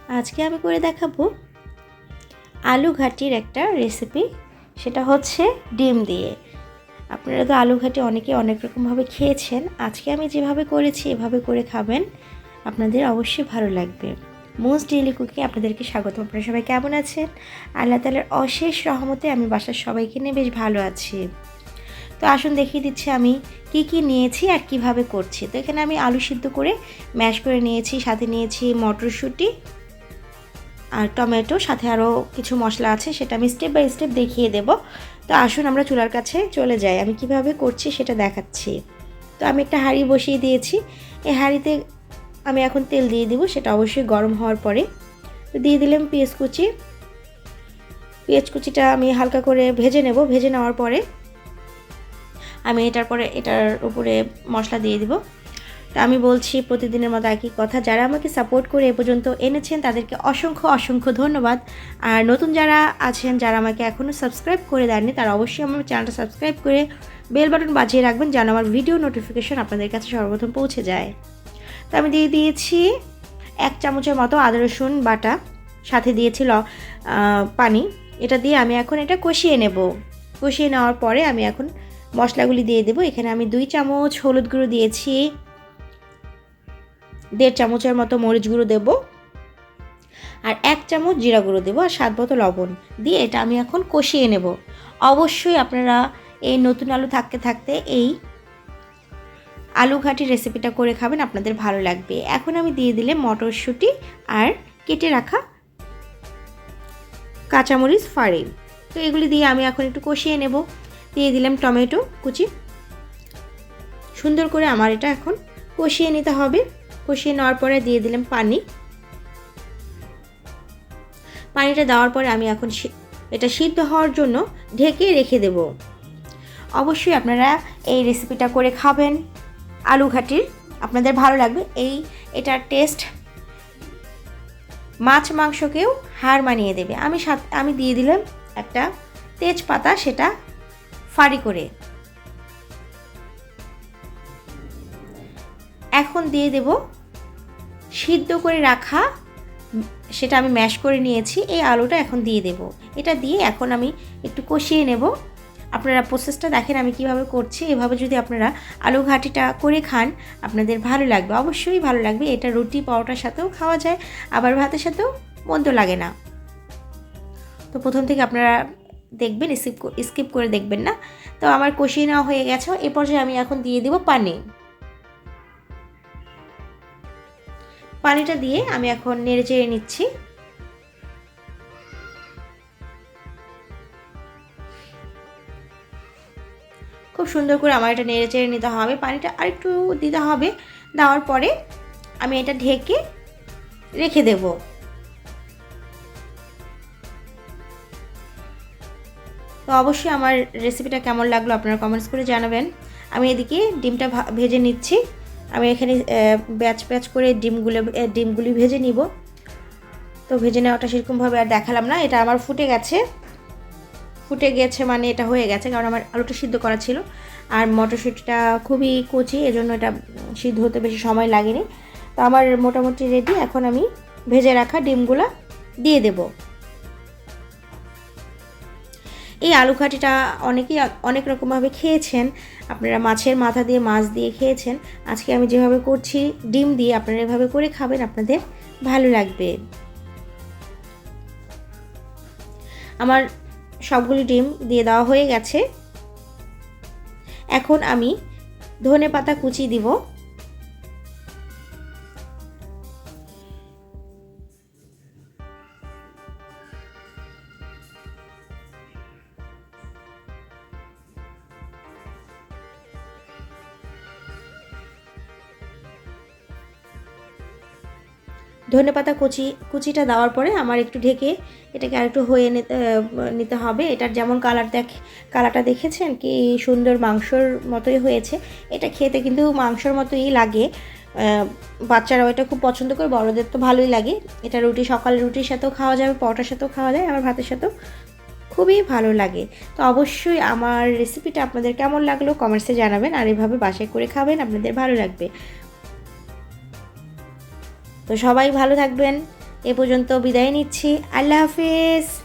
আজকে আমি করে দেখাবো আলু ঘাটির একটা রেসিপি। সেটা হচ্ছে ডিম দিয়ে। আপনারা তো আলু ঘাটি অনেকে অনেক রকমভাবে খেয়েছেন। আজকে আমি যেভাবে করেছি এভাবে করে খাবেন, আপনাদের অবশ্যই ভালো লাগবে। মোস্ট ডেইলি কুকিং আপনাদেরকে স্বাগত। আপনারা সবাই কেমন আছেন? আল্লাহ তাআলার অশেষ রহমতে আমি বাসার সবাইকে নিয়ে বেশ ভালো আছি। তো আসুন দেখিয়ে দিচ্ছি আমি কি নিয়েছি আর কিভাবে করছি। তো এখানে আমি আলু সিদ্ধ করে ম্যাশ করে নিয়েছি, সাথে নিয়েছি মটরশুঁটি আর টমেটো, সাথে আরও কিছু মশলা আছে, সেটা আমি স্টেপ বাই স্টেপ দেখিয়ে দেব। তো আসুন আমরা চুলার কাছে চলে যাই, আমি কিভাবে করছি সেটা দেখাচ্ছি। তো আমি একটা হাঁড়ি বসিয়ে দিয়েছি। এই হাঁড়িতে আমি এখন তেল দিয়ে দিব, সেটা অবশ্যই গরম হওয়ার পরে। তো দিয়ে দিলাম পেঁয়াজ কুচি। পেঁয়াজ কুচিটা আমি হালকা করে ভেজে নেব। ভেজে নেওয়ার পরে আমি এটার উপরে মশলা দিয়ে দিব। তা আমি বলছি প্রতিদিনের মতো একই কথা, যারা আমাকে সাপোর্ট করে এ পর্যন্ত এনেছেন তাদেরকে অসংখ্য অসংখ্য ধন্যবাদ। আর নতুন যারা আছেন, যারা আমাকে এখনও সাবস্ক্রাইব করে দেননি, তারা অবশ্যই আমার চ্যানেলটা সাবস্ক্রাইব করে বেল বাটন বাজিয়ে রাখবেন, যেন আমার ভিডিও নোটিফিকেশন আপনাদের কাছে সর্বপ্রথম পৌঁছে যায়। তো আমি দিয়ে দিয়েছি 1 চামচের মতো আদা রসুন বাটা, সাথে দিয়েছি পানি। এটা দিয়ে আমি এখন এটা কষিয়ে নেব। কষিয়ে নেওয়ার পরে আমি এখন মশলাগুলি দিয়ে দেব। এখানে আমি 2 চামচ হলুদ গুঁড়ো দিয়েছি, 1.5 চামচের মতো মরিচ গুঁড়ো দেব, আর 1 চামচ জিরা গুঁড়ো দেবো, আর স্বাদ মতো লবণ দিয়ে এটা আমি এখন কষিয়ে নেব। অবশ্যই আপনারা এই নতুন আলু থাকতে থাকতে এই আলু ঘাটি রেসিপিটা করে খাবেন, আপনাদের ভালো লাগবে। এখন আমি দিয়ে দিলে মটরশুঁটি আর কেটে রাখা কাঁচামরিচ ফাড়ি। তো এগুলি দিয়ে আমি এখন একটু কষিয়ে নেব। দিয়ে দিলাম টমেটো কুচি। সুন্দর করে আমার এটা এখন কষিয়ে নিতে হবে। কষিয়ে নেওয়ার পরে দিয়ে দিলাম পানি। পানিটা দেওয়ার পরে আমি এখন এটা সিদ্ধ হওয়ার জন্য ঢেকে রেখে দেব। অবশ্যই আপনারা এই রেসিপিটা করে খাবেন আলু ঘাটির, আপনাদের ভালো লাগবে। এটার টেস্ট মাছ মাংসকেও হার মানিয়ে দেবে। আমি দিয়ে দিলাম একটা তেজপাতা, সেটা ফাড়ি করে। এখন দিয়ে দেব সিদ্ধ করে রাখা, সেটা আমি ম্যাশ করে নিয়েছি, এই আলুটা এখন দিয়ে দেব। এটা দিয়ে এখন আমি একটু কষিয়ে নেব। আপনারা প্রসেসটা দেখেন আমি কিভাবে করছি। এভাবে যদি আপনারা আলু ঘাটিটা করে খান, আপনাদের ভালো লাগবে, অবশ্যই ভালো লাগবে। এটা রুটি পরোটার সাথেও খাওয়া যায়, আবার ভাতের সাথেও মন্দ লাগে না। তো প্রথম থেকে আপনারা দেখবেন, স্কিপ করে দেখবেন না। তো আমার কষিয়ে নেওয়া হয়ে গেছে। এ পর্যায়ে আমি এখন দিয়ে দেব পানি। পানিটা দিয়ে আমি এখন নেড়ে চেড়ে নিচ্ছি। খুব সুন্দর করে আমার এটা নেড়ে চেড়ে নিতে হবে। পানিটা আরেকটু দিতে হবে। দেওয়ার পরে আমি এটা ঢেকে রেখে দেব। তো অবশ্যই আমার রেসিপিটা কেমন লাগলো আপনারা কমেন্টস করে জানাবেন। আমি এদিকে ডিমটা ভেজে নিচ্ছি। আমি এখানে ব্যাচ করে ডিমগুলি ভেজে নিব। তো ভেজে নেওয়াটা সেরকমভাবে আর দেখালাম না। এটা আমার ফুটে গেছে মানে এটা হয়ে গেছে, কারণ আমার আলুটা সিদ্ধ করা ছিল। আর মটরশুঁটিটা খুবই কচি, এজন্য এটা সিদ্ধ হতে বেশি সময় লাগেনি। তো আমার মোটামুটি রেডি। এখন আমি ভেজে রাখা ডিমগুলো দিয়ে দেব। এই আলু ঘাটিটা অনেকেই অনেক রকমভাবে খেয়েছেন। আপনারা মাছের মাথা দিয়ে, মাছ দিয়ে খেয়েছেন। আজকে আমি যেভাবে করছি ডিম দিয়ে, আপনারা এভাবে করে খাবেন, আপনাদের ভালো লাগবে। আমার সবগুলি ডিম দিয়ে দেওয়া হয়ে গেছে। এখন আমি ধনেপাতা কুচি দিব। ধনেপাতা কুচিটা দেওয়ার পরে আমার একটু ঢেকে এটাকে আরেকটু হয়ে নিতে হবে। এটার যেমন কালারটা দেখেছেন কি সুন্দর, মাংসর মতোই হয়েছে। এটা খেতে কিন্তু মাংসর মতোই লাগে। বাচ্চারাও এটা খুব পছন্দ করে, বড়দের তো ভালোই লাগে। এটা সকালে রুটির সাথেও খাওয়া যাবে, পরোটার সাথেও খাওয়া যায়, আবার ভাতের সাথেও খুবই ভালো লাগে। তো অবশ্যই আমার রেসিপিটা আপনাদের কেমন লাগলো কমেন্টসে জানাবেন, আর এভাবে বাসায় করে খাবেন, আপনাদের ভালো লাগবে। তো সবাই ভালো থাকবেন, এ পর্যন্ত বিদায় নিচ্ছি। আল্লাহ হাফিজ।